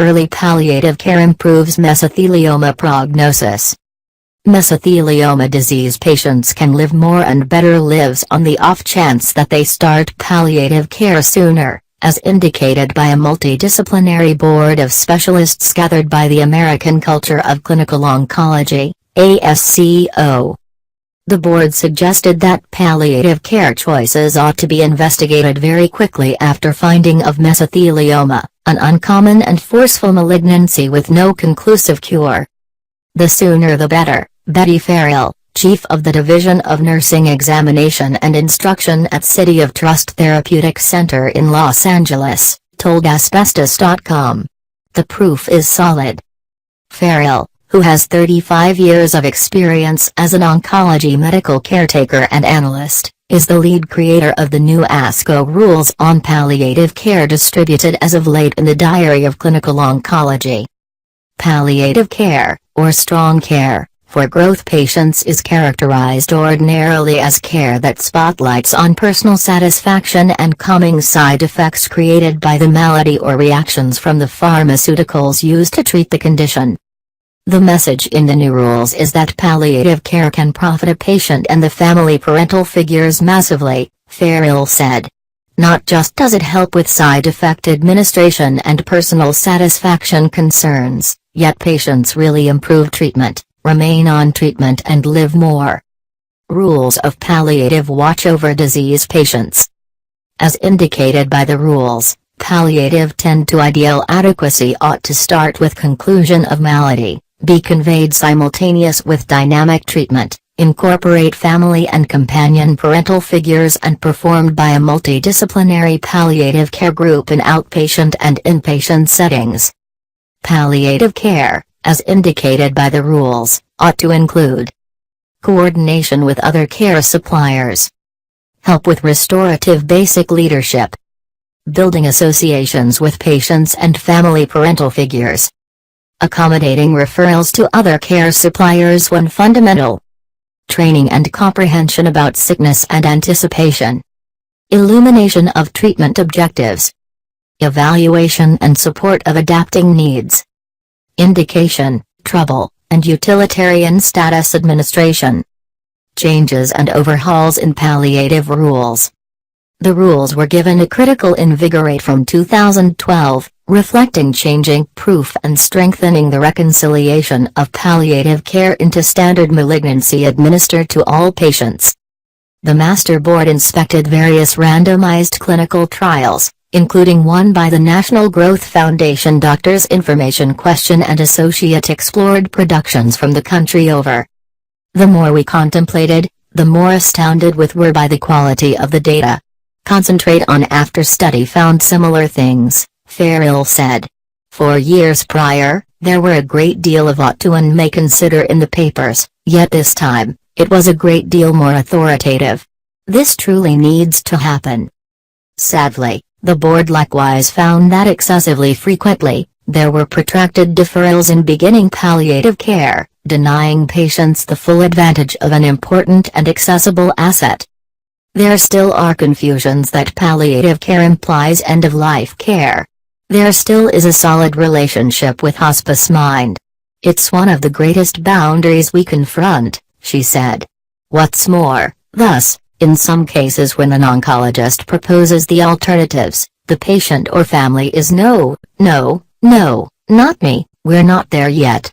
Early palliative care improves mesothelioma prognosis. Mesothelioma disease patients can live more and better lives on the off chance that they start palliative care sooner, as indicated by a multidisciplinary board of specialists gathered by the American Culture of Clinical Oncology, ASCO. The board suggested that palliative care choices ought to be investigated very quickly after finding of mesothelioma, an uncommon and forceful malignancy with no conclusive cure. The sooner the better, Betty Farrell, chief of the Division of Nursing Examination and Instruction at City of Trust Therapeutic Center in Los Angeles, told Asbestos.com. The proof is solid. Farrell, who has 35 years of experience as an oncology medical caretaker and analyst, is the lead creator of the new ASCO rules on palliative care distributed as of late in the Diary of Clinical Oncology. Palliative care, or strong care, for growth patients is characterized ordinarily as care that spotlights on personal satisfaction and calming side effects created by the malady or reactions from the pharmaceuticals used to treat the condition. The message in the new rules is that palliative care can profit a patient and the family parental figures massively, Farrell said. Not just does it help with side effect administration and personal satisfaction concerns, yet patients really improve treatment, remain on treatment and live more. Rules of palliative watch over disease patients. As indicated by the rules, palliative tend to ideal adequacy ought to start with conclusion of malady, be conveyed simultaneous with dynamic treatment, incorporate family and companion parental figures and performed by a multidisciplinary palliative care group in outpatient and inpatient settings. Palliative care, as indicated by the rules, ought to include coordination with other care suppliers, help with restorative basic leadership, building associations with patients and family parental figures, accommodating referrals to other care suppliers when fundamental, training and comprehension about sickness and anticipation, illumination of treatment objectives, evaluation and support of adapting needs, indication, trouble, and utilitarian status administration. Changes and overhauls in palliative rules. The rules were given a critical invigorate from 2012, reflecting changing proof and strengthening the reconciliation of palliative care into standard malignancy administered to all patients. The Master Board inspected various randomized clinical trials, including one by the National Growth Foundation Doctors' Information Question and Associate explored productions from the country over. The more we contemplated, the more astounded we were by the quality of the data. Concentrate on after study found similar things, Farrell said. 4 years prior, there were a great deal of ought to and may consider in the papers, yet this time, it was a great deal more authoritative. This truly needs to happen. Sadly, the board likewise found that excessively frequently, there were protracted deferrals in beginning palliative care, denying patients the full advantage of an important and accessible asset. There still are confusions that palliative care implies end-of-life care. There still is a solid relationship with hospice mind. It's one of the greatest boundaries we confront, she said. What's more, thus, in some cases when an oncologist proposes the alternatives, the patient or family is no, not me, we're not there yet.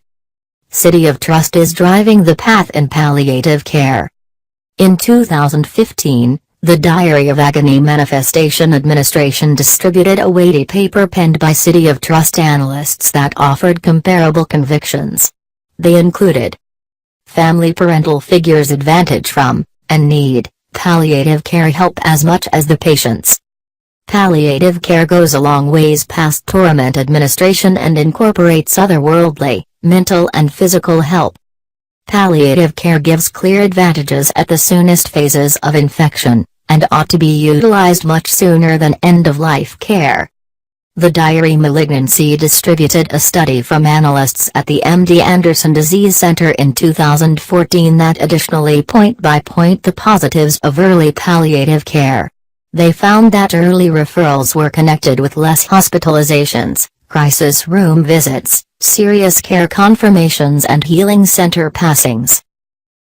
City of Trust is driving the path in palliative care. In 2015, the Diary of Agony Manifestation Administration distributed a weighty paper penned by City of Trust analysts that offered comparable convictions. They included family parental figures advantage from, and need, palliative care help as much as the patients. Palliative care goes a long ways past torment administration and incorporates otherworldly, mental and physical help. Palliative care gives clear advantages at the soonest phases of infection, and ought to be utilized much sooner than end-of-life care. The Diary Malignancy distributed a study from analysts at the MD Anderson Disease Center in 2014 that additionally point by point the positives of early palliative care. They found that early referrals were connected with less hospitalizations, crisis room visits, serious care confirmations and healing center passings.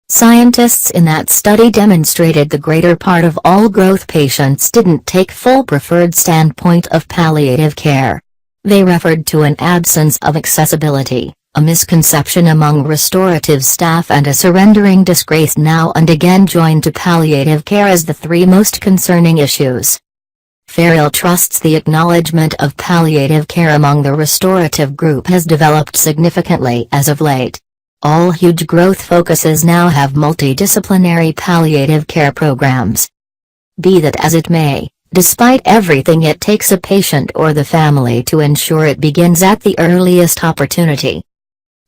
Scientists in that study demonstrated the greater part of all growth patients didn't take full preferred standpoint of palliative care. They referred to an absence of accessibility, a misconception among restorative staff and a surrendering disgrace now and again joined to palliative care as the three most concerning issues. Farrell trusts the acknowledgement of palliative care among the restorative group has developed significantly as of late. All huge growth focuses now have multidisciplinary palliative care programs. Be that as it may, despite everything it takes a patient or the family to ensure it begins at the earliest opportunity.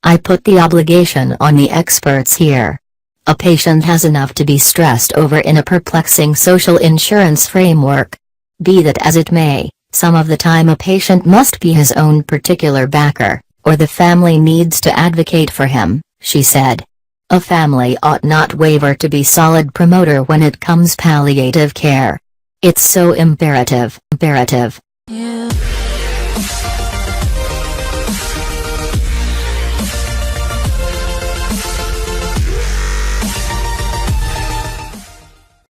I put the obligation on the experts here. A patient has enough to be stressed over in a perplexing social insurance framework. Be that as it may, some of the time a patient must be his own particular backer, or the family needs to advocate for him, she said. A family ought not waver to be solid promoter when it comes palliative care. It's so imperative.